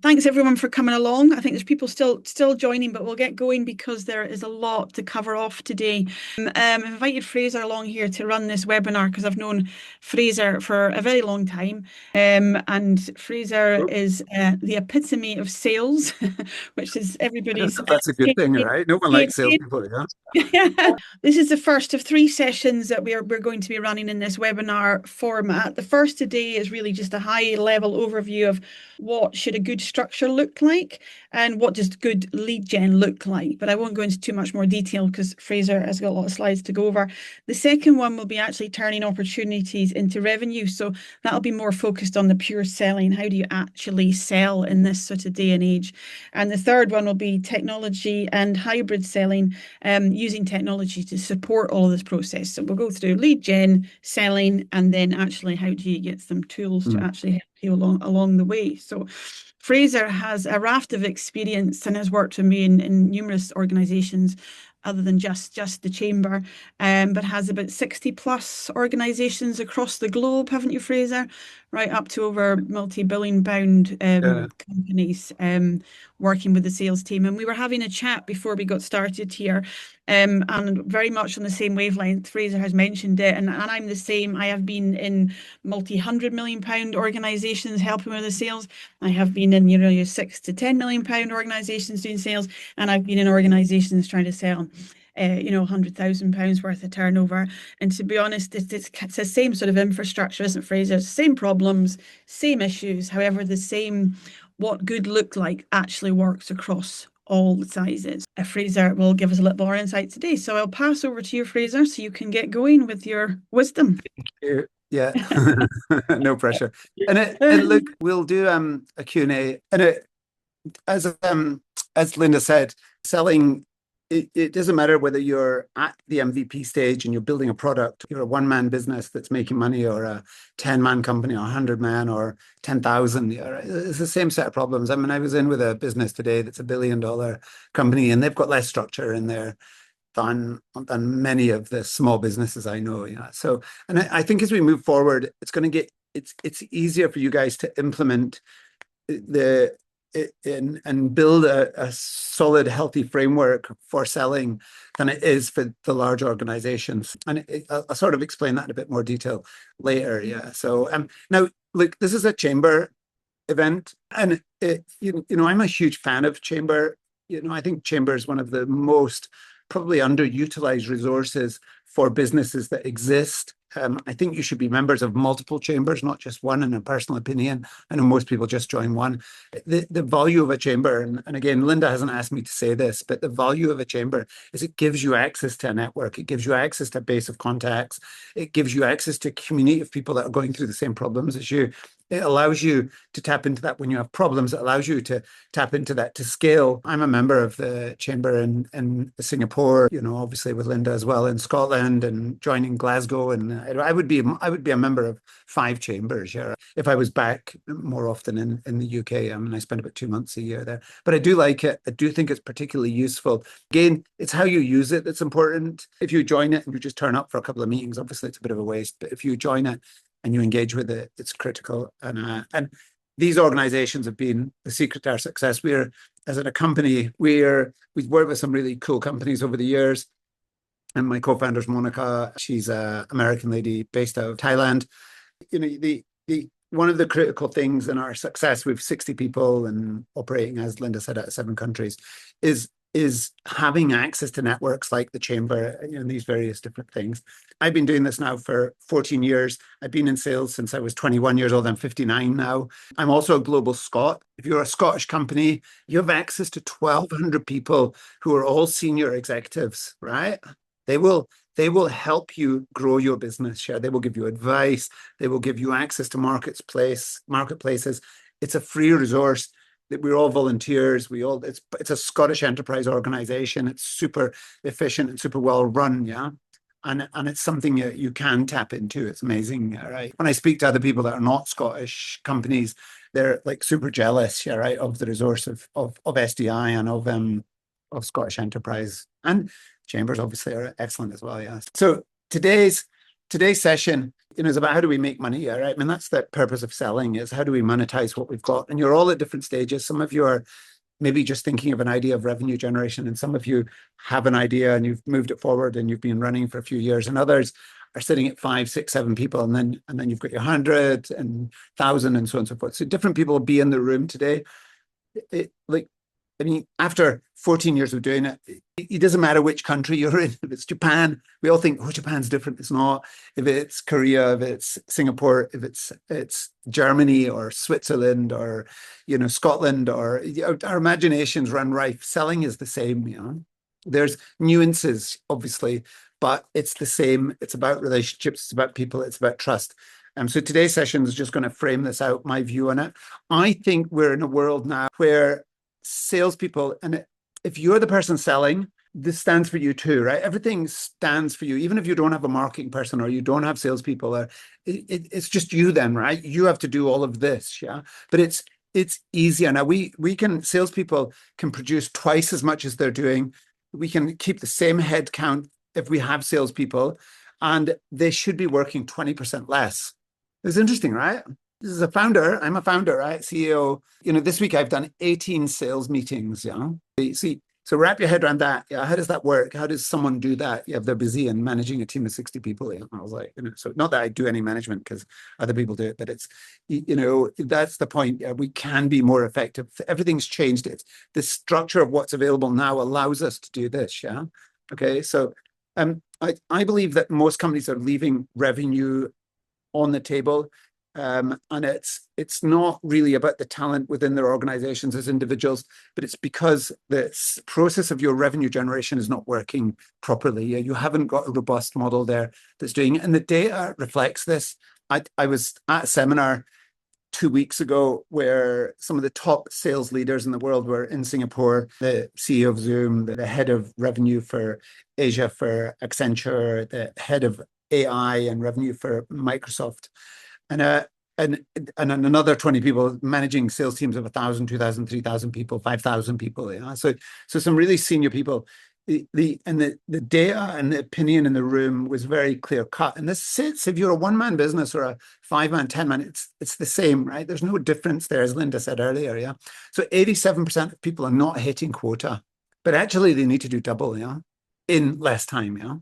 Thanks everyone for coming along. I think there's people still joining, but we'll get going because there is a lot to cover off today. I've invited Fraser along here to run this webinar because I've known Fraser for a very long time. And Fraser Well, is the epitome of sales, which is I don't everybody's know if that's a good thing, right? No one likes salespeople, yeah. This is the first of three sessions that we're going to be running in this webinar format. The first today is really just a high level overview of what should a good structure look like and what does good lead gen look like. But I won't go into too much more detail because Fraser has got a lot of slides to go over. The second one will be actually turning opportunities into revenue. So that'll be more focused on the pure selling. How do you actually sell in this sort of day and age? And the third one will be technology and hybrid selling, using technology to support all of this process. So we'll go through lead gen, selling, and then actually how do you get some tools to Mm. actually help you along the way. So Fraser has a raft of experience and has worked with me in numerous organizations other than just the chamber, but has about 60 plus organizations across the globe, haven't you, Fraser? Right up to over multi-billion pound Yeah. companies working with the sales team. And we were having a chat before we got started here, and very much on the same wavelength. Fraser has mentioned it, and I'm the same. I have been in multi-100 million pound organizations helping with the sales. I have been in your 6 to 10 million pound organizations doing sales, and I've been in organizations trying to sell £100,000 worth of turnover. And to be honest, it's the same sort of infrastructure, isn't it, Fraser? It's the same problems, same issues. However, the same what good look like actually works across all the sizes. Fraser will give us a little more insight today. So I'll pass over to you, Fraser, so you can get going with your wisdom. Yeah. No pressure. And look, we'll do a Q&A. And as Linda said, selling it doesn't matter whether you're at the MVP stage and you're building a product, you're a one-man business that's making money, or a 10-man company, or 100-man, or 10,000. It's the same set of problems. I mean, I was in with a business today that's $1 billion company, and they've got less structure in there than many of the small businesses I know. Yeah. So, and I think as we move forward, it's easier for you guys to implement the and build a solid, healthy framework for selling than it is for the large organizations. And I'll sort of explain that in a bit more detail later. Yeah. So now, look, this is a chamber event, and I'm a huge fan of chamber. I think chamber is one of the most probably underutilized resources for businesses that exist. I think you should be members of multiple chambers, not just one, in a personal opinion. I know most people just join one. The value of a chamber, and again, Linda hasn't asked me to say this, but the value of a chamber is it gives you access to a network. It gives you access to a base of contacts. It gives you access to a community of people that are going through the same problems as you. It allows you to tap into that when you have problems. It allows you to tap into that to scale. I'm a member of the chamber in Singapore, obviously with Linda as well, in Scotland, and joining Glasgow. And I would be a member of 5 chambers, yeah, if I was back more often in the UK. I mean, I spend about 2 months a year there. But I do like it. I do think it's particularly useful. Again, it's how you use it that's important. If you join it and you just turn up for a couple of meetings, obviously it's a bit of a waste. But if you join it and you engage with it, it's critical. And these organizations have been the secret to our success. As a company, we've worked with some really cool companies over the years. And my co-founder is Monica. She's an American lady based out of Thailand. The one of the critical things in our success, we've 60 people and operating, as Linda said, out of 7 countries, is having access to networks like the chamber and these various different things. I've been doing this now for 14 years. I've been in sales since I was 21 years old. I'm 59 now. I'm also a global Scot. If you're a Scottish company, you have access to 1,200 people who are all senior executives, right? They will help you grow your business. Yeah, they will give you advice. They will give you access to marketplaces. It's a free resource. We're all volunteers. It's a Scottish enterprise organization. It's super efficient and super well run. Yeah. And it's something you can tap into. It's amazing, right? When I speak to other people that are not Scottish companies, they're like super jealous, yeah, right, of the resource of SDI and of Scottish enterprise. And chambers obviously are excellent as well, yeah. So today's session It's about how do we make money, yeah, right? I mean, that's the purpose of selling, is how do we monetize what we've got? And you're all at different stages. Some of you are maybe just thinking of an idea of revenue generation, and some of you have an idea and you've moved it forward and you've been running for a few years, and others are sitting at 5, 6, 7 people, and then you've got your 100 and 1,000 and so on and so forth. So different people will be in the room today. I mean, after 14 years of doing it, it doesn't matter which country you're in. If it's Japan, we all think, oh, Japan's different. It's not. If it's Korea, if it's Singapore, if it's Germany or Switzerland or, Scotland, or our imaginations run rife. Selling is the same, There's nuances, obviously, but it's the same. It's about relationships. It's about people. It's about trust. So today's session is just going to frame this out, my view on it. I think we're in a world now where salespeople, and if you're the person selling, this stands for you too, right? Everything stands for you, even if you don't have a marketing person or you don't have salespeople, or it's just you then, right? You have to do all of this, yeah. But it's easier now. Salespeople can produce twice as much as they're doing. We can keep the same head count if we have salespeople, and they should be working 20% less. It's interesting, right? This is a founder. I'm a founder, right? CEO. This week I've done 18 sales meetings. Yeah. See, so wrap your head around that. Yeah. How does that work? How does someone do that? Yeah, if they're busy and managing a team of 60 people. Yeah. I was like, so not that I do any management because other people do it, but it's, that's the point. Yeah, we can be more effective. Everything's changed. The structure of what's available now allows us to do this. Yeah. Okay. So, I believe that most companies are leaving revenue on the table. And it's not really about the talent within their organizations as individuals, but it's because the process of your revenue generation is not working properly. You haven't got a robust model there that's doing it. And the data reflects this. I was at a seminar 2 weeks ago where some of the top sales leaders in the world were in Singapore, the CEO of Zoom, the head of revenue for Asia for Accenture, the head of AI and revenue for Microsoft. And another 20 people managing sales teams of 1,000, 2,000, 3,000 people, 5,000 people. So some really senior people. The data and the opinion in the room was very clear cut. And this sits, if you're a one-man business or a 5-man, 10-man, it's the same, right? There's no difference there, as Linda said earlier. Yeah. So 87% of people are not hitting quota, but actually they need to do double, in less time. Yeah.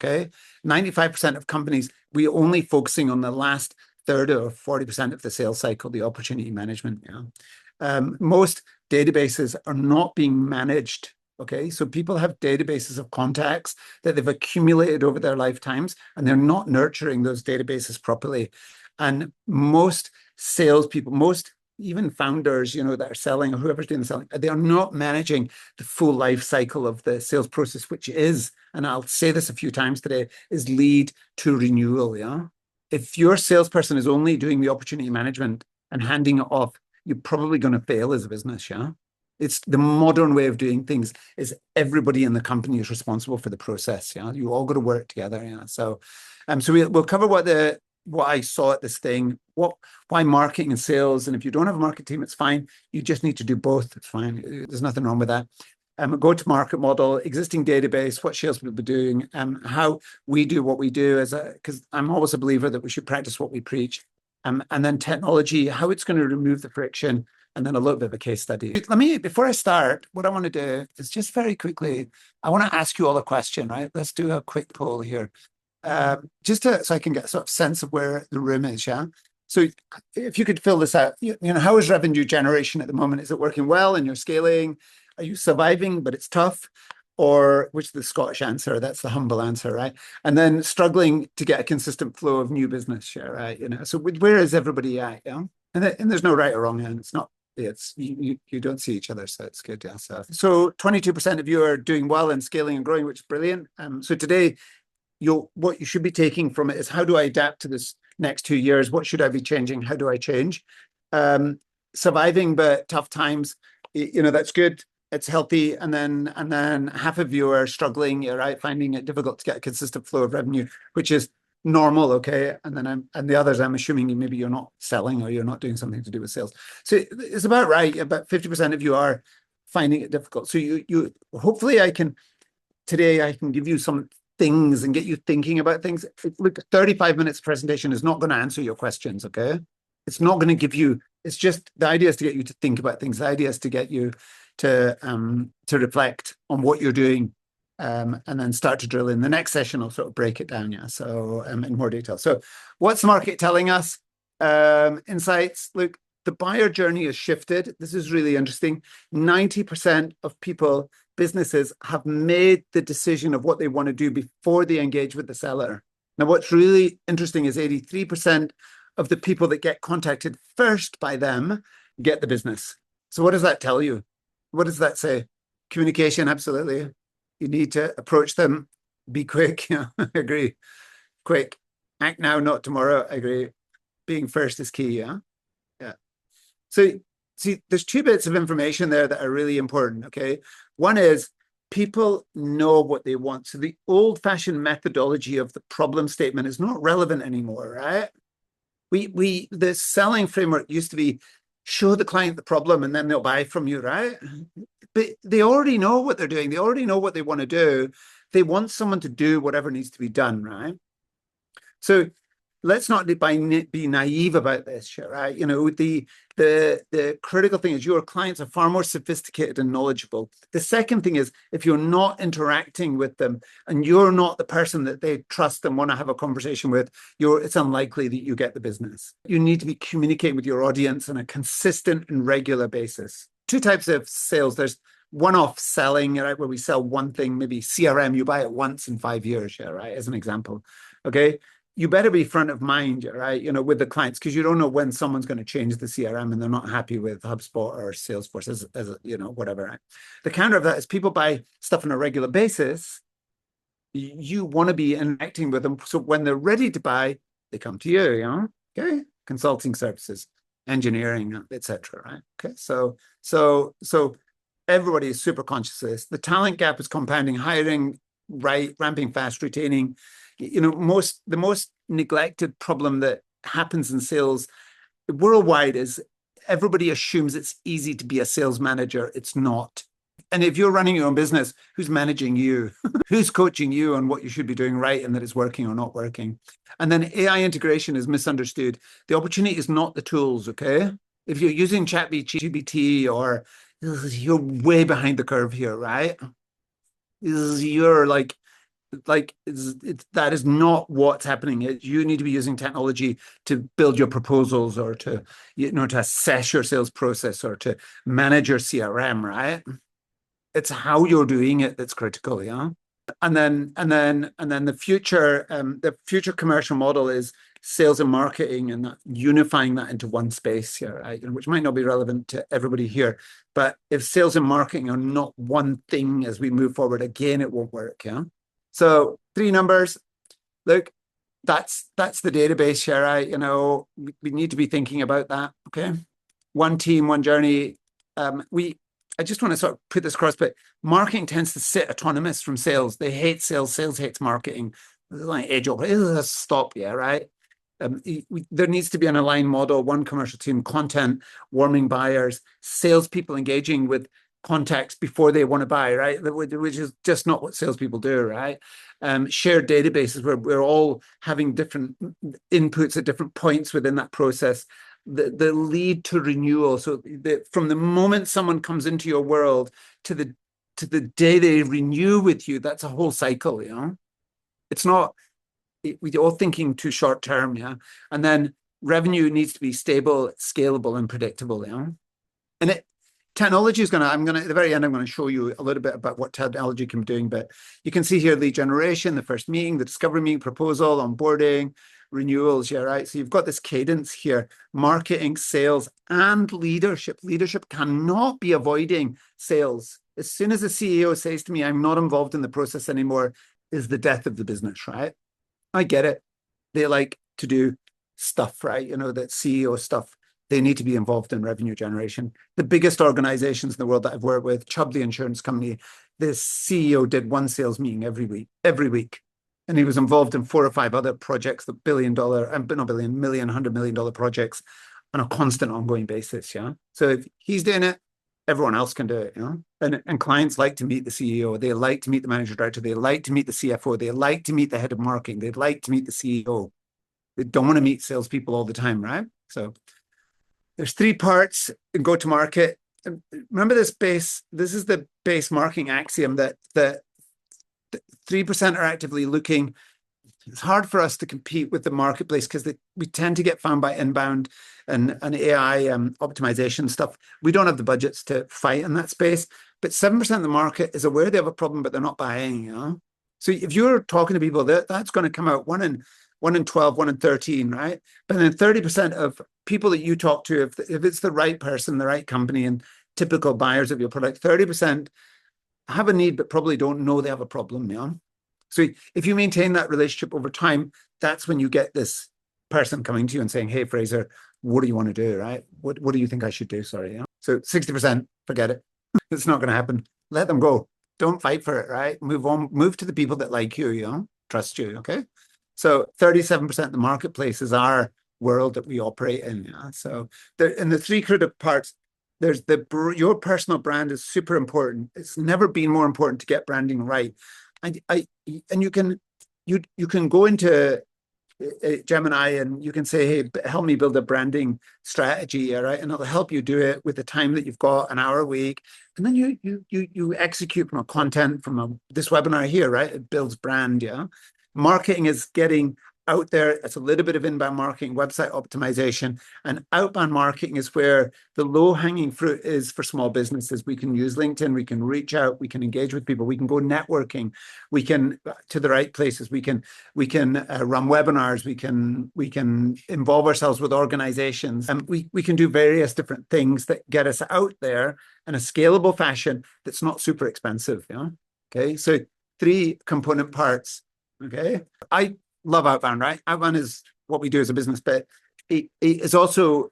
Okay. 95% of companies, we're only focusing on the last third or 40% of the sales cycle, the opportunity management. Most databases are not being managed. Okay, so people have databases of contacts that they've accumulated over their lifetimes, and they're not nurturing those databases properly. And most salespeople, most even founders, that are selling or whoever's doing the selling, they are not managing the full life cycle of the sales process, which is, and I'll say this a few times today, is lead to renewal. Yeah. If your salesperson is only doing the opportunity management and handing it off, you're probably going to fail as a business. Yeah. It's the modern way of doing things is everybody in the company is responsible for the process. Yeah. You all got to work together. Yeah. So we'll cover what I saw at this thing, why marketing and sales. And if you don't have a market team, it's fine. You just need to do both. It's fine. There's nothing wrong with that. Go-to-market model, existing database, what sales people are doing, how we do what we do because I'm always a believer that we should practice what we preach. And then technology, how it's going to remove the friction, and then a little bit of a case study. Before I start, what I want to do is just very quickly, I want to ask you all a question, right? Let's do a quick poll here. So I can get a sort of sense of where the room is, yeah? So if you could fill this out, how is revenue generation at the moment? Is it working well and you're scaling? Are you surviving, but it's tough? Or which is the Scottish answer? That's the humble answer, right? And then struggling to get a consistent flow of new business, yeah, right? So where is everybody at? Yeah, and there's no right or wrong, and it's not. It's you don't see each other, so it's good. Yeah. So 22% of you are doing well and scaling and growing, which is brilliant. So today, what you should be taking from it is how do I adapt to this next 2 years? What should I be changing? How do I change? Surviving but tough times, that's good. It's healthy, and then half of you are struggling, right? Finding it difficult to get a consistent flow of revenue, which is normal, okay? And the others, I'm assuming maybe you're not selling or you're not doing something to do with sales. So it's about right. About 50% of you are finding it difficult. So you hopefully today I can give you some things and get you thinking about things. Look, 35 minutes presentation is not going to answer your questions, okay? It's not going to give you, it's just, the idea is to get you to think about things. The idea is to get you to reflect on what you're doing, and then start to drill in. The next session will sort of break it down, yeah, so in more detail. So what's the market telling us? Insights. Look, the buyer journey has shifted. This is really interesting. 90% of people, businesses, have made the decision of what they want to do before they engage with the seller. Now, what's really interesting is 83% of the people that get contacted first by them get the business. So what does that tell you? What does that say? Communication, absolutely. You need to approach them, be quick. Yeah, I agree. Quick. Act now, not tomorrow. I agree. Being first is key, yeah? Yeah. So, see, there's two bits of information there that are really important, okay? One is people know what they want. So the old-fashioned methodology of the problem statement is not relevant anymore, right? The selling framework used to be show the client the problem and then they'll buy from you, right? But they already know what they're doing. They already know what they want to do. They want someone to do whatever needs to be done, right? So let's not be naive about this, right? You know, the critical thing is your clients are far more sophisticated and knowledgeable. The second thing is if you're not interacting with them and you're not the person that they trust and want to have a conversation with, it's unlikely that you get the business. You need to be communicating with your audience on a consistent and regular basis. Two types of sales. There's one-off selling, right, where we sell one thing, maybe CRM, you buy it once in 5 years, yeah, right, as an example, okay? You better be front of mind, right? You know, with the clients, because you don't know when someone's going to change the CRM and they're not happy with HubSpot or Salesforce as you know, whatever. Right? The counter of that is people buy stuff on a regular basis. You want to be interacting with them. So when they're ready to buy, they come to you, you know? Okay. Consulting services, engineering, etc. Right? Okay. So everybody is super conscious of this. The talent gap is compounding, hiring, right, ramping fast, retaining. You know, the most neglected problem that happens in sales worldwide is everybody assumes it's easy to be a sales manager. It's not. And if you're running your own business, who's managing you? Who's coaching you on what you should be doing right and that it's working or not working? And then AI integration is misunderstood. The opportunity is not the tools, okay? If you're using ChatGPT or you're way behind the curve here, right? You're like that is not what's happening. You need to be using technology to build your proposals or to, you know, to assess your sales process or to manage your CRM, right? It's how you're doing it that's critical, yeah. And then the future commercial model is sales and marketing and that, unifying that into one space here, right? Which might not be relevant to everybody here, but if sales and marketing are not one thing as we move forward, again, it won't work, yeah. So 3 numbers. Look, that's the database here, right? You know, we need to be thinking about that. Okay, one team, one journey. I just want to sort of put this across, but marketing tends to sit autonomous from sales. They hate sales. Sales hates marketing. Like age over. Stop, yeah, right? There needs to be an aligned model, one commercial team, content, warming buyers, salespeople engaging with contacts before they want to buy, right? Which is just not what salespeople do, right? Shared databases where we're all having different inputs at different points within that process. The lead to renewal. So from the moment someone comes into your world to the day they renew with you, that's a whole cycle, you know? It's not, we're all thinking too short term, yeah? And then revenue needs to be stable, scalable, and predictable, yeah? And technology is at the very end, I'm going to show you a little bit about what technology can be doing, but you can see here lead generation, the first meeting, the discovery meeting, proposal, onboarding, renewals, yeah, right? So you've got this cadence here, marketing, sales, and leadership. Leadership cannot be avoiding sales. As soon as the CEO says to me, I'm not involved in the process anymore, is the death of the business, right? I get it. They like to do stuff, right? You know, that CEO stuff. They need to be involved in revenue generation. The biggest organizations in the world that I've worked with, Chubb, the insurance company, the CEO did one sales meeting every week. And he was involved in 4 or 5 other projects, the $1 million, $100 million projects on a constant ongoing basis, yeah? So if he's doing it, everyone else can do it, you know? And clients like to meet the CEO, they like to meet the manager director, they like to meet the CFO, they like to meet the head of marketing, they'd like to meet the CEO. They don't want to meet salespeople all the time, right? So there's three parts in go-to-market. Remember this is the base marketing axiom that 3% are actively looking. It's hard for us to compete with the marketplace because we tend to get found by inbound and AI optimization stuff. We don't have the budgets to fight in that space, but 7% of the market is aware they have a problem, but they're not buying, you know? So if you're talking to people, that's going to come out 1 in 12, 1 in 13, right? But then 30% of people that you talk to, if it's the right person, the right company, and typical buyers of your product, 30% have a need, but probably don't know they have a problem, you know? So if you maintain that relationship over time, that's when you get this person coming to you and saying, hey, Fraser, what do you want to do, right? What do you think I should do? Sorry. You know? So 60%, forget it. It's not going to happen. Let them go. Don't fight for it, right? Move on. Move to the people that like you, you know, trust you, okay? So 37% of the marketplace is our world that we operate in. Yeah? So in the three critical parts, there's your personal brand is super important. It's never been more important to get branding right. And you can go into Gemini and you can say, hey, help me build a branding strategy, all right? And it'll help you do it with the time that you've got, an hour a week. And then you execute from a content from this webinar here, right? It builds brand, yeah. Marketing is getting out there. It's a little bit of inbound marketing, website optimization, and outbound marketing is where the low-hanging fruit is for small businesses. We can use LinkedIn, we can reach out, we can engage with people, we can go networking, we can to the right places, we can run webinars, we can involve ourselves with organizations, and we can do various different things that get us out there in a scalable fashion that's not super expensive. You know? Okay, so 3 component parts. Okay, I love outbound, right? Outbound is what we do as a business, but it is also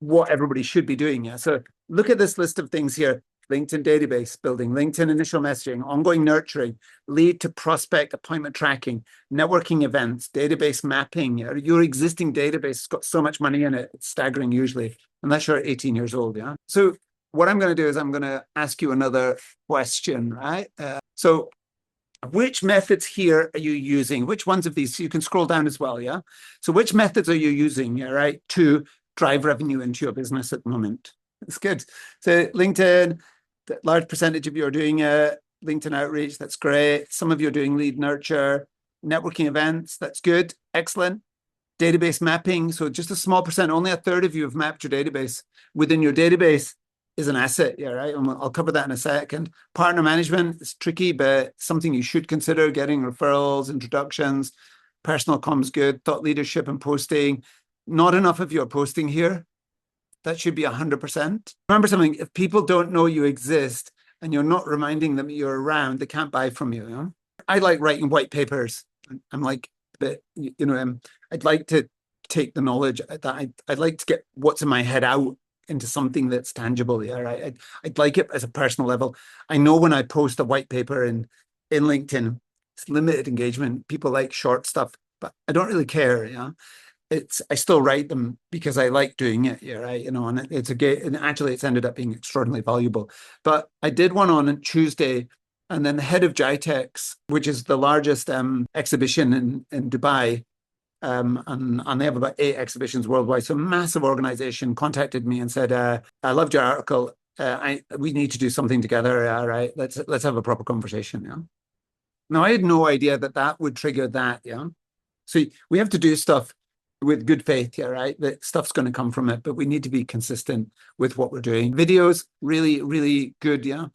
what everybody should be doing. Yeah. So look at this list of things here: LinkedIn database building, LinkedIn initial messaging, ongoing nurturing, lead to prospect appointment tracking, networking events, database mapping. Your existing database has got so much money in it; it's staggering usually, unless you're 18 years old. Yeah. So what I'm going to do is I'm going to ask you another question, right? So which methods here are you using? Which ones of these? You can scroll down as well, yeah? So which methods are you using, yeah, right, to drive revenue into your business at the moment? That's good. So LinkedIn, large percentage of you are doing LinkedIn outreach. That's great. Some of you are doing lead nurture, networking events. That's good. Excellent. Database mapping. So just a small percent, only a third of you have mapped your database. Within your database is an asset, yeah, right? And I'll cover that in a second. Partner management is tricky, but something you should consider: getting referrals, introductions, personal comms good, thought leadership and posting. Not enough of you are posting here. That should be 100%. Remember something: if people don't know you exist and you're not reminding them you're around, they can't buy from you. You know? I like writing white papers. I'm like, but you know, I'd like to take the knowledge that I'd like to get what's in my head out into something that's tangible. Yeah, right. I'd like it as a personal level. I know when I post a white paper in LinkedIn, it's limited engagement. People like short stuff, but I don't really care. Yeah, I still write them because I like doing it. Yeah, right. You know, and and actually it's ended up being extraordinarily valuable. But I did one on Tuesday, and then the head of GITEX, which is the largest exhibition in Dubai. And they have about 8 exhibitions worldwide. So a massive organization contacted me and said, I loved your article. We need to do something together. Right. Let's have a proper conversation. Yeah. Now, I had no idea that would trigger that. Yeah. So we have to do stuff with good faith. Yeah. Right. That stuff's going to come from it, but we need to be consistent with what we're doing. Videos, really, really good. Yeah.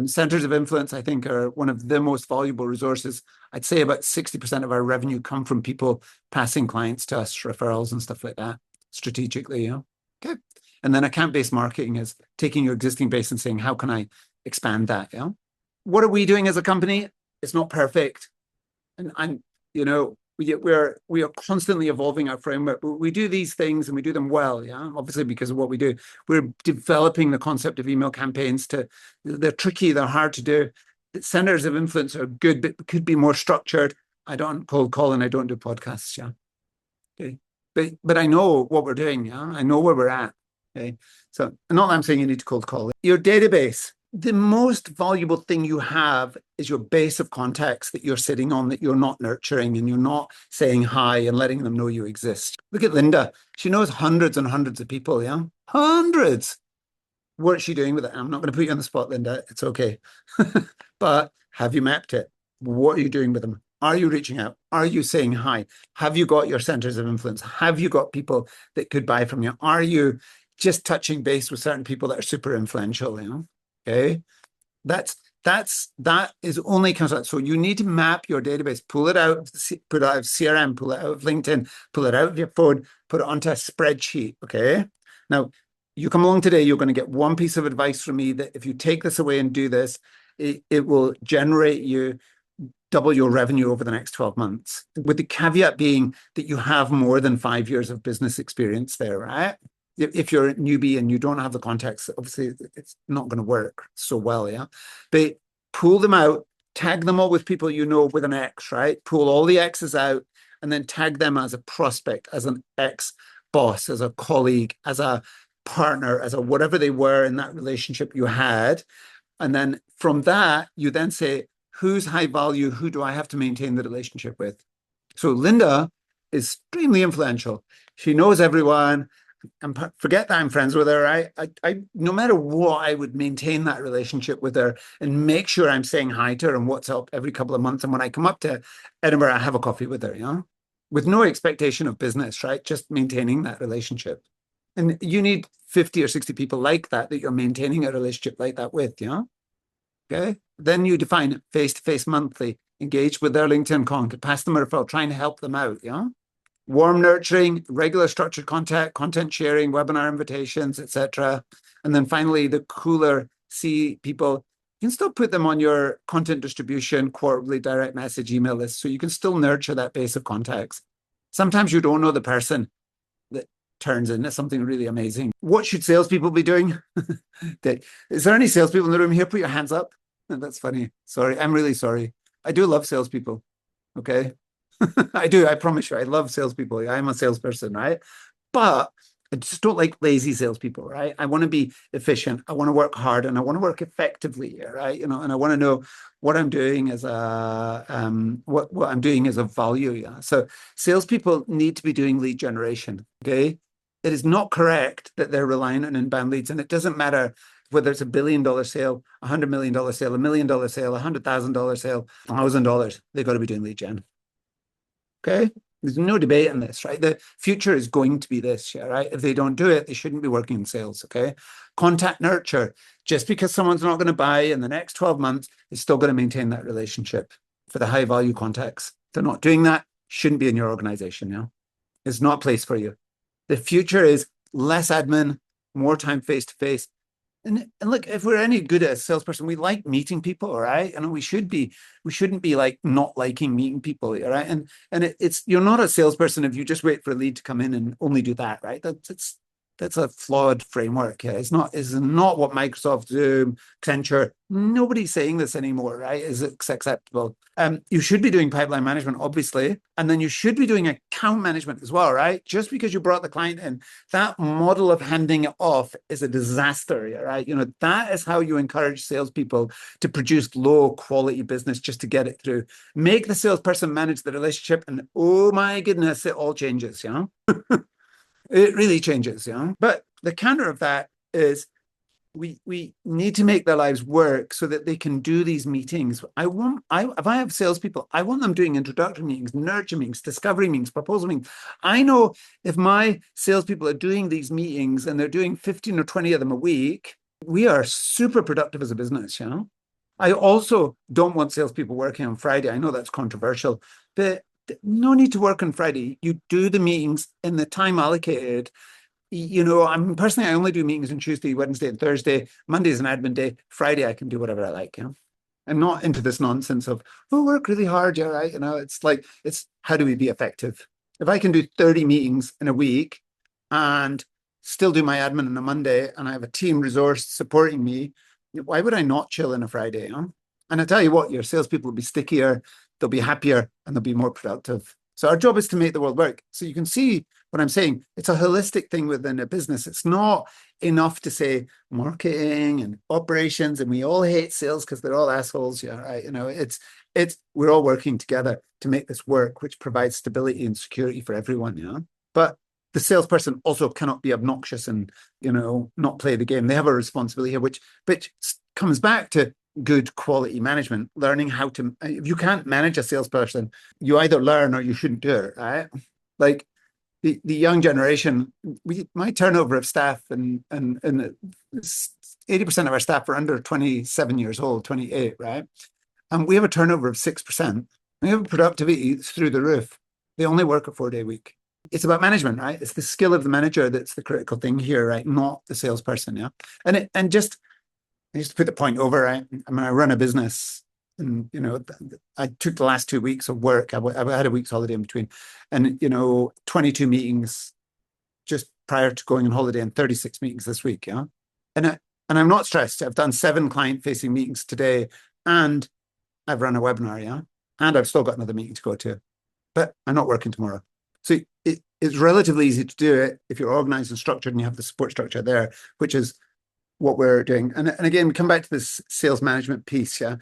Centers of influence, I think, are one of the most valuable resources. I'd say about 60% of our revenue come from people passing clients to us, referrals and stuff like that, strategically. Yeah. Okay. And then account-based marketing is taking your existing base and saying, how can I expand that? Yeah. What are we doing as a company? It's not perfect. And you know, we are constantly evolving our framework, but we do these things and we do them well. Yeah, obviously because of what we do. We're developing the concept of email campaigns. They're tricky, they're hard to do. Centers of influence are good, but could be more structured. I don't cold call and I don't do podcasts. Yeah, okay, but I know what we're doing. Yeah, I know where we're at. Okay. So not that I'm saying you need to cold call it. Your database. The most valuable thing you have is your base of contacts that you're sitting on that you're not nurturing and you're not saying hi and letting them know you exist. Look at Linda. She knows hundreds and hundreds of people, yeah? Hundreds. What's she doing with it? I'm not going to put you on the spot, Linda. It's okay. But have you mapped it? What are you doing with them? Are you reaching out? Are you saying hi? Have you got your centers of influence? Have you got people that could buy from you? Are you just touching base with certain people that are super influential, you know? Okay. That is only comes out. So you need to map your database, pull it out, put it out of CRM, pull it out of LinkedIn, pull it out of your phone, put it onto a spreadsheet. Okay. Now, you come along today, you're going to get one piece of advice from me that if you take this away and do this, it will generate you double your revenue over the next 12 months, with the caveat being that you have more than 5 years of business experience there, right? If you're a newbie and you don't have the context, obviously it's not going to work so well, yeah? But pull them out, tag them all with people you know with an X, right? Pull all the X's out and then tag them as a prospect, as an ex-boss, as a colleague, as a partner, as a whatever they were in that relationship you had. And then from that, you then say, who's high value? Who do I have to maintain the relationship with? So Linda is extremely influential. She knows everyone. And forget that I'm friends with her. Right? No matter what, I would maintain that relationship with her and make sure I'm saying hi to her and what's up every couple of months. And when I come up to Edinburgh, I have a coffee with her, you know, with no expectation of business, right? Just maintaining that relationship. And you need 50 or 60 people like that you're maintaining a relationship like that with, you know? Okay. Then you define face-to-face monthly, engage with their LinkedIn content, pass them a referral, trying to help them out, yeah? Warm nurturing, regular structured contact, content sharing, webinar invitations, etc. And then finally, the cooler C people, you can still put them on your content distribution, quarterly direct message email list, so you can still nurture that base of contacts. Sometimes you don't know the person that turns into something really amazing. What should salespeople be doing? Is there any salespeople in the room here? Put your hands up. That's funny. Sorry, I'm really sorry. I do love salespeople. Okay. I do. I promise you, I love salespeople. I'm a salesperson, right? But I just don't like lazy salespeople, right? I want to be efficient. I want to work hard and I want to work effectively, right? You know, and I want to know what I'm doing as a what I'm doing as a value. Yeah. So salespeople need to be doing lead generation. Okay. It is not correct that they're reliant on inbound leads, and it doesn't matter whether it's $1 billion sale, $100 million sale, $1 million sale, $100,000 sale, $1,000. They've got to be doing lead gen. Okay. There's no debate on this, right? The future is going to be this, yeah, right? If they don't do it, they shouldn't be working in sales, okay? Contact nurture. Just because someone's not going to buy in the next 12 months, is still going to maintain that relationship for the high value contacts. If they're not doing that, shouldn't be in your organization, yeah? It's not a place for you. The future is less admin, more time face to face. And look, if we're any good as a salesperson, we like meeting people, all right? And we shouldn't be like not liking meeting people, all right? And it's you're not a salesperson if you just wait for a lead to come in and only do that, right? That's a flawed framework. Yeah, it's not what Microsoft, Zoom, Accenture, nobody's saying this anymore, right? Is it acceptable? You should be doing pipeline management, obviously, and then you should be doing account management as well, right? Just because you brought the client in, that model of handing it off is a disaster, right? You know, that is how you encourage salespeople to produce low quality business just to get it through. Make the salesperson manage the relationship, and oh my goodness, it all changes, you know? It really changes, you know. But the counter of that is we need to make their lives work so that they can do these meetings. If I have salespeople, I want them doing introductory meetings, nurture meetings, discovery meetings, proposal meetings. I know if my salespeople are doing these meetings and they're doing 15 or 20 of them a week, we are super productive as a business, you know. I also don't want salespeople working on Friday. I know that's controversial, but no need to work on Friday. You do the meetings in the time allocated. You know, I'm personally, I only do meetings on Tuesday, Wednesday, and Thursday. Monday is an admin day. Friday, I can do whatever I like. You know, I'm not into this nonsense of, oh, work really hard. Yeah, right. You know, it's like, it's how do we be effective? If I can do 30 meetings in a week and still do my admin on a Monday and I have a team resource supporting me, why would I not chill on a Friday? You know? And I tell you what, your salespeople will be stickier, they'll be happier, and they'll be more productive. So our job is to make the world work. So you can see But I'm saying it's a holistic thing within a business. It's not enough to say marketing and operations, and we all hate sales because they're all assholes. Yeah, right. It's we're all working together to make this work, which provides stability and security for everyone. Yeah, but the salesperson also cannot be obnoxious and not play the game. They have a responsibility here, which comes back to good quality management, learning how to. If you can't manage a salesperson, you either learn or you shouldn't do it, right? Like the young generation, my turnover of staff and 80% of our staff are under 27 years old, 28, right? And we have a turnover of 6%. We have a productivity through the roof. They only work a 4-day week. It's about management, right? It's the skill of the manager that's the critical thing here, right? Not the salesperson, yeah. And just to put the point over, right? I mean, I run a business, and I took the last 2 weeks of work. I had a week's holiday in between, and 22 meetings just prior to going on holiday, and 36 meetings this week, yeah. And I'm not stressed. I've done 7 client-facing meetings today, and I've run a webinar, yeah, and I've still got another meeting to go to, but I'm not working tomorrow. So it's relatively easy to do it if you're organized and structured and you have the support structure there, which is what we're doing. And again, we come back to this sales management piece, yeah.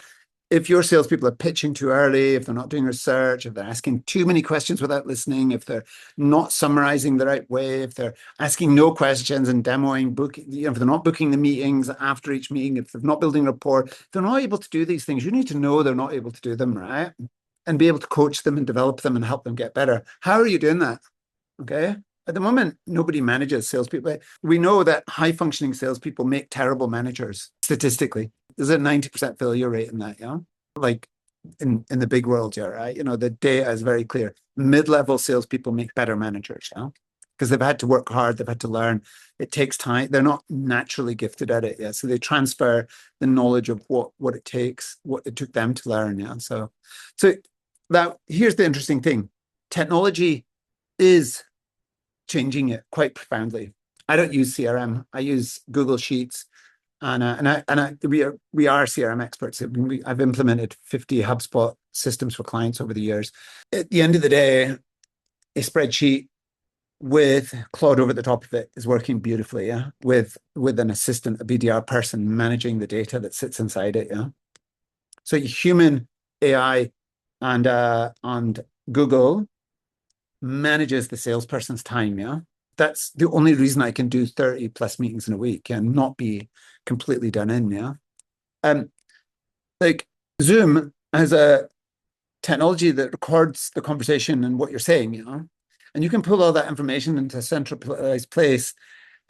If your salespeople are pitching too early, if they're not doing research, if they're asking too many questions without listening, if they're not summarizing the right way, if they're asking no questions and demoing, if they're not booking the meetings after each meeting, if they're not building rapport, if they're not able to do these things, you need to know they're not able to do them, right? And be able to coach them and develop them and help them get better. How are you doing that? Okay. At the moment, nobody manages salespeople. We know that high-functioning salespeople make terrible managers statistically. There's a 90% failure rate in that, yeah? Like in the big world, yeah, right? The data is very clear. Mid-level salespeople make better managers, yeah? Because they've had to work hard, they've had to learn. It takes time. They're not naturally gifted at it, yeah? So they transfer the knowledge of what it takes, what it took them to learn, yeah? So now here's the interesting thing. Technology is changing it quite profoundly. I don't use CRM. I use Google Sheets, and we are CRM experts. I've implemented 50 HubSpot systems for clients over the years. At the end of the day, a spreadsheet with Claude over the top of it is working beautifully. Yeah, with an assistant, a BDR person managing the data that sits inside it. Yeah, so human AI and Google manages the salesperson's time, yeah? That's the only reason I can do 30 plus meetings in a week and not be completely done in, yeah? Like Zoom has a technology that records the conversation and what you're saying, and you can pull all that information into a centralized place.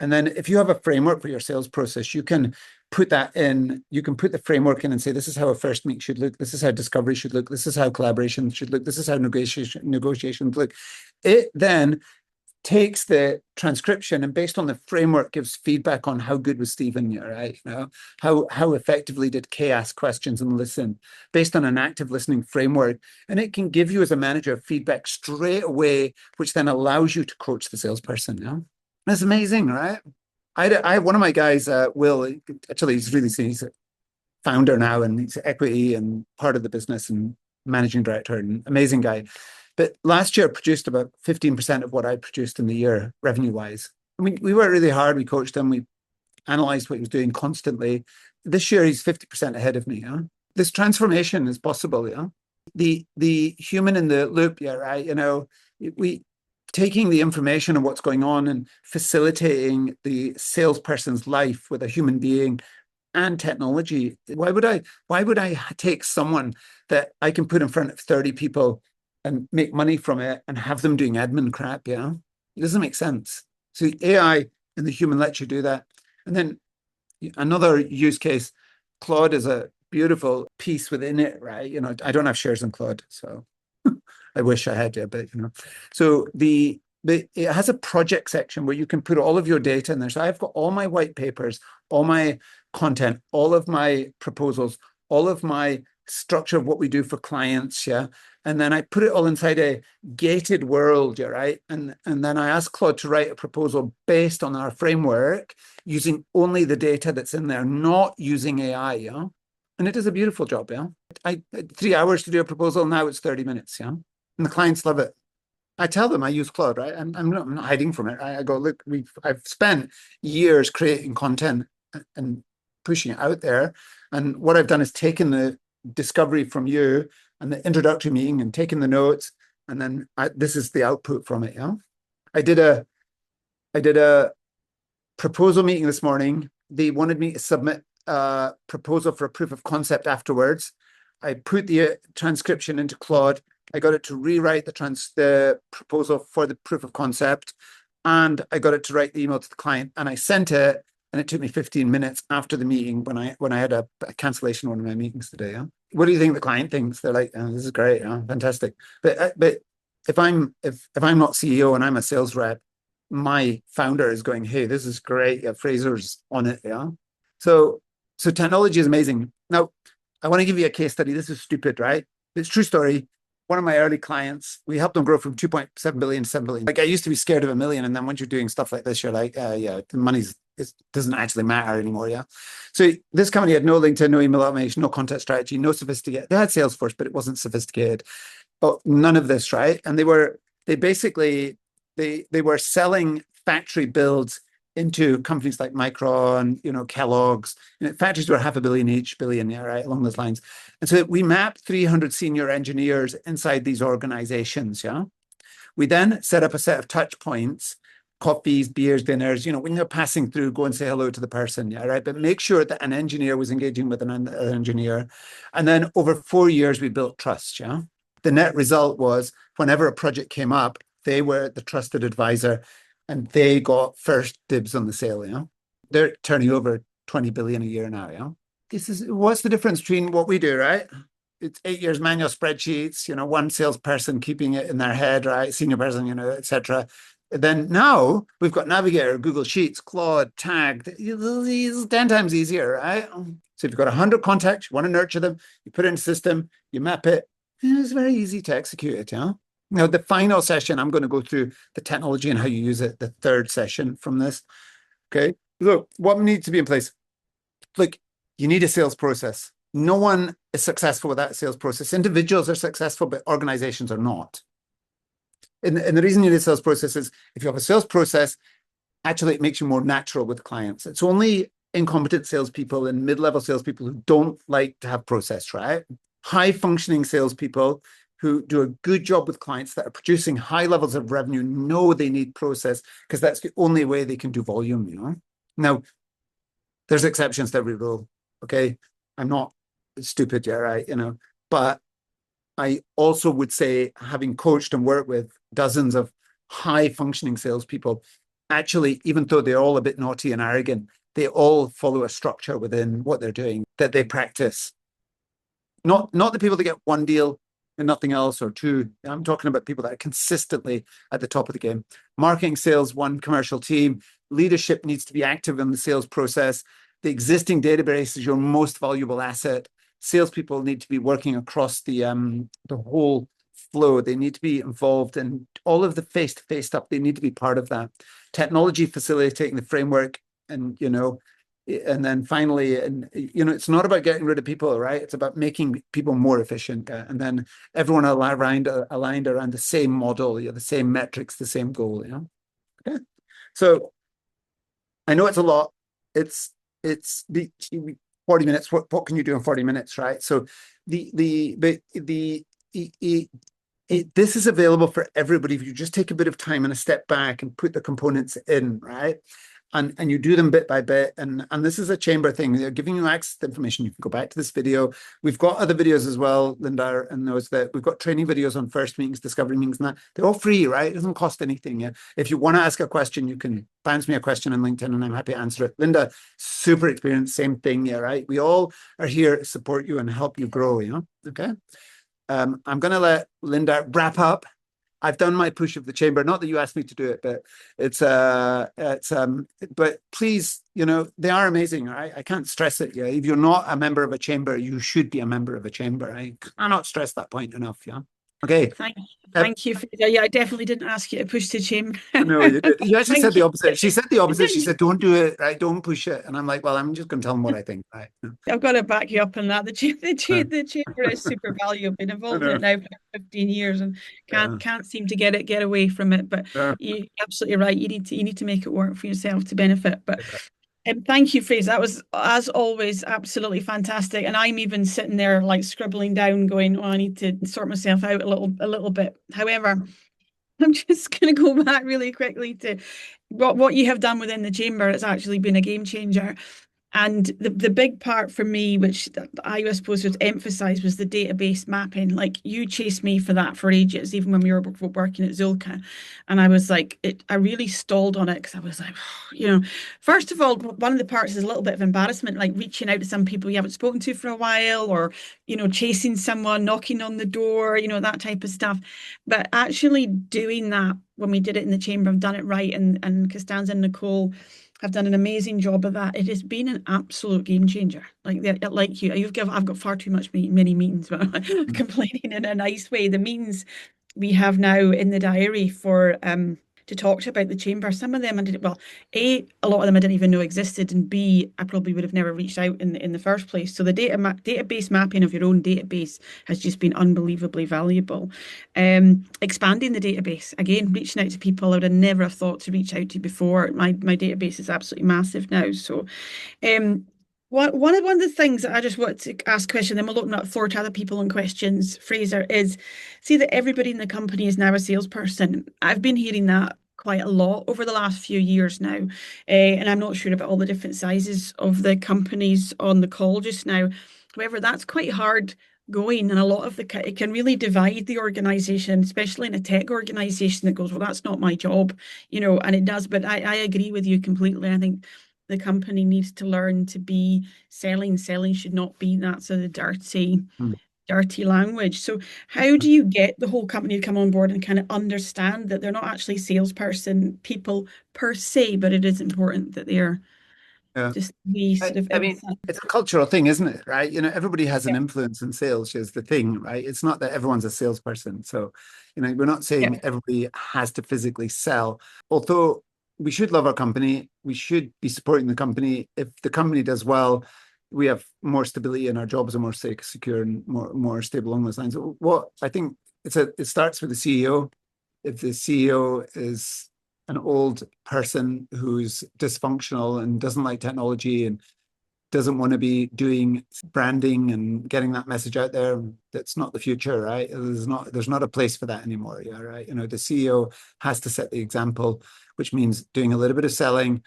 And then if you have a framework for your sales process, you can put that in, you can put the framework in and say, this is how a first meet should look. This is how discovery should look. This is how collaboration should look. This is how negotiations look. It then takes the transcription and based on the framework gives feedback on how good was Stephen, right? How effectively did Kay ask questions and listen based on an active listening framework. And it can give you as a manager feedback straight away, which then allows you to coach the salesperson, yeah? That's amazing, right? I one of my guys, Will, actually, he's really he's a founder now and he's equity and part of the business and managing director and amazing guy. But last year produced about 15% of what I produced in the year, revenue-wise. I mean, we worked really hard. We coached him. We analyzed what he was doing constantly. This year, he's 50% ahead of me. Yeah? This transformation is possible. Yeah, the human in the loop. Yeah, right. We taking the information of what's going on and facilitating the salesperson's life with a human being and technology. Why would I take someone that I can put in front of 30 people and make money from it and have them doing admin crap? Yeah, it doesn't make sense. So the AI and the human lets you do that. And then another use case, Claude is a beautiful piece within it, right? I don't have shares in Claude, so I wish I had, but so it has a project section where you can put all of your data in there. So I've got all my white papers, all my content, all of my proposals, all of my structure of what we do for clients, yeah. And then I put it all inside a gated world, yeah, right? And then I ask Claude to write a proposal based on our framework using only the data that's in there, not using AI, yeah. And it does a beautiful job, yeah. I 3 hours to do a proposal, now it's 30 minutes, yeah. And the clients love it. I tell them I use Claude, right? I'm not hiding from it. I go, look, I've spent years creating content and pushing it out there. And what I've done is taken the discovery from you and the introductory meeting and taken the notes, and then this is the output from it. Yeah, I did a I did a proposal meeting this morning. They wanted me to submit a proposal for a proof of concept afterwards. I put the transcription into Claude. I got it to rewrite the proposal for the proof of concept, and I got it to write the email to the client, and I sent it. And it took me 15 minutes after the meeting when I had a cancellation of one of my meetings today. Yeah? What do you think the client thinks? They're like, oh, "This is great, fantastic." But if I'm not CEO and I'm a sales rep, my founder is going, "Hey, this is great. Yeah, Fraser's on it." Yeah. So technology is amazing. Now, I want to give you a case study. This is stupid, right? It's a true story. One of my early clients, we helped them grow from 2.7 billion to 7 billion. Like I used to be scared of a million. And then once you're doing stuff like this, you're like, yeah, the money's, it doesn't actually matter anymore. Yeah. So this company had no LinkedIn, no email automation, no content strategy, no sophisticated. They had Salesforce, but it wasn't sophisticated. But none of this, right? And they basically, they were selling factory builds into companies like Micron, Kellogg's. Factories were 500 million each, billion, yeah, right, along those lines. And so we mapped 300 senior engineers inside these organizations, yeah. We then set up a set of touch points, coffees, beers, dinners, when you're passing through, go and say hello to the person, yeah, right? But make sure that an engineer was engaging with an engineer. And then over 4 years, we built trust, yeah. The net result was whenever a project came up, they were the trusted advisor and they got first dibs on the sale, They're turning over 20 billion a year now, what's the difference between what we do, right? It's 8 years manual spreadsheets, one salesperson keeping it in their head, right? Senior person, etc. Then now we've got Navigator, Google Sheets, Claude, Tagged. It's 10 times easier, right? So if you've got 100 contacts, you want to nurture them, you put it in a system, you map it, it's very easy to execute it, Now, the final session, I'm going to go through the technology and how you use it, the third session from this. Okay. Look, what needs to be in place? Look, you need a sales process. No one is successful without a sales process. Individuals are successful, but organizations are not. And the reason you need a sales process is if you have a sales process, actually it makes you more natural with clients. It's only incompetent salespeople and mid-level salespeople who don't like to have process, right? High functioning salespeople who do a good job with clients that are producing high levels of revenue know they need process because that's the only way they can do volume, Now, there's exceptions to every rule, okay? I'm not stupid, yeah, right, but I also would say, having coached and worked with dozens of high functioning salespeople, actually, even though they're all a bit naughty and arrogant, they all follow a structure within what they're doing that they practice. Not the people that get one deal and nothing else or two. I'm talking about people that are consistently at the top of the game. Marketing, sales, one commercial team. Leadership needs to be active in the sales process. The existing database is your most valuable asset. Salespeople need to be working across the whole flow. They need to be involved in all of the face-to-face stuff. They need to be part of that. Technology facilitating the framework, and and then finally, and it's not about getting rid of people, right? It's about making people more efficient, and then everyone aligned around the same model, the same metrics, the same goal. Okay. So I know it's a lot. It's the 40 minutes. What can you do in 40 minutes, right? So this is available for everybody if you just take a bit of time and a step back and put the components in, right? And you do them bit by bit. And this is a chamber thing. They're giving you access to information. You can go back to this video. We've got other videos as well, Linda, and those that we've got training videos on first meetings, discovery meetings, and that. They're all free, right? It doesn't cost anything. Yeah? If you want to ask a question, you can bounce me a question on LinkedIn and I'm happy to answer it. Linda, super experienced, same thing, yeah, right? We all are here to support you and help you grow, Okay. I'm going to let Linda wrap up. I've done my push of the chamber. Not that you asked me to do it, but but please, they are amazing. Right? I can't stress it. Yeah, if you're not a member of a chamber, you should be a member of a chamber. I cannot stress that point enough. Yeah. Okay. Thank, Uh, thank you, Fraser. Yeah, I definitely didn't ask you to push the chamber. no, you did. You actually said Thank the you. opposite. She said the I opposite. She didn't. said, "Don't do it, right? Don't push it." And I'm like, "Well, I'm just going to tell them what I think, right?" I've got to back you up on that. Uh, The chamber is super valuable. Been I involved in know. it now for 15 years and Yeah. can't seem to get away from it. But Yeah. you're absolutely right. You need to make it work for yourself to benefit. But Yeah. thank you, Fraser. That was, as always, absolutely fantastic. And I'm even sitting there like scribbling down, going, "Oh, I need to sort myself out a little bit." However, I'm just going to go back really quickly to what you have done within the chamber. It's actually been a game changer. And the big part for me, which I was supposed to emphasize, was the database mapping. Like you chased me for that for ages, even when we were working at Zulka. And I was like, I really stalled on it because I was like, you know, first of all, one of the parts is a little bit of embarrassment, like reaching out to some people you haven't spoken to for a while, or, chasing someone, knocking on the door, that type of stuff. But actually doing that when we did it in the chamber, I've done it right. And Costanza and Nicole have done an amazing job of that. It has been an absolute game changer. Like you, I've got far too much many meetings, but I'm complaining in a nice way. The meetings we have now in the diary for to talk to about the chamber. Some of them I did well. A lot of them I didn't even know existed, and B, I probably would have never reached out in the first place. So the database mapping of your own database has just been unbelievably valuable. Expanding the database again, reaching out to people I would have never have thought to reach out to before. My database is absolutely massive now. So um, one of the things that I just want to ask a question, then we'll open up the floor to other people and questions, Fraser, is see that everybody in the company is now a salesperson. I've been hearing that quite a lot over the last few years now, and I'm not sure about all the different sizes of the companies on the call just now. However, that's quite hard going, and a lot of it can really divide the organization, especially in a tech organization that goes, well, that's not my job, and it does. But I agree with you completely. I think the company needs to learn to be selling. Selling should not be that sort of Hmm. dirty language. So how do you get the whole company to come on board and kind of understand that they're not actually salesperson people per se, but it is important that they're Yeah. just the I, sort of I mean, inside. it's a cultural thing, isn't it? Right? Everybody has an Yeah, influence in sales is the thing, right? It's not that everyone's a salesperson. So, we're not saying yeah, everybody has to physically sell. Although we should love our company, we should be supporting the company. If the company does well, we have more stability and our jobs are more secure and more stable along those lines. What I think it starts with the CEO. If the CEO is an old person who's dysfunctional and doesn't like technology and doesn't want to be doing branding and getting that message out there, that's not the future, right? There's not a place for that anymore. Yeah, right. The CEO has to set the example, which means doing a little bit of selling,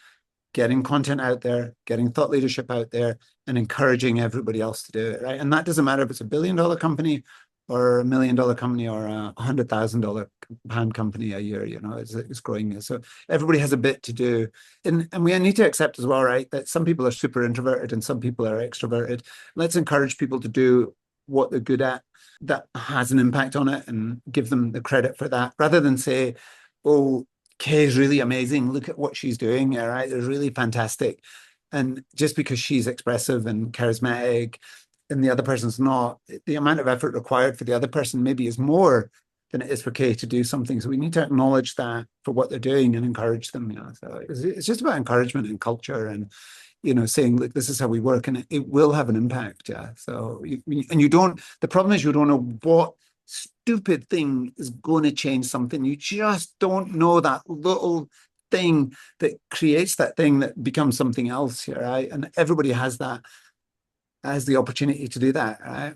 getting content out there, getting thought leadership out there, and encouraging everybody else to do it, right? And that doesn't matter if it's $1 billion company or $1 million company or £100,000 company a year, it's growing. So everybody has a bit to do. And we need to accept as well, right, that some people are super introverted and some people are extroverted. Let's encourage people to do what they're good at that has an impact on it and give them the credit for that rather than say, oh, Kay is really amazing. Look at what she's doing. All right. They're really fantastic. And just because she's expressive and charismatic and the other person's not, the amount of effort required for the other person maybe is more than it is for Kay to do something. So we need to acknowledge that for what they're doing and encourage them. So it's just about encouragement and culture and, saying, look, this is how we work and it will have an impact. Yeah. So, the problem is you don't know what stupid thing is going to change something. You just don't know that little thing that creates that thing that becomes something else here, right? And everybody has the opportunity to do that, right?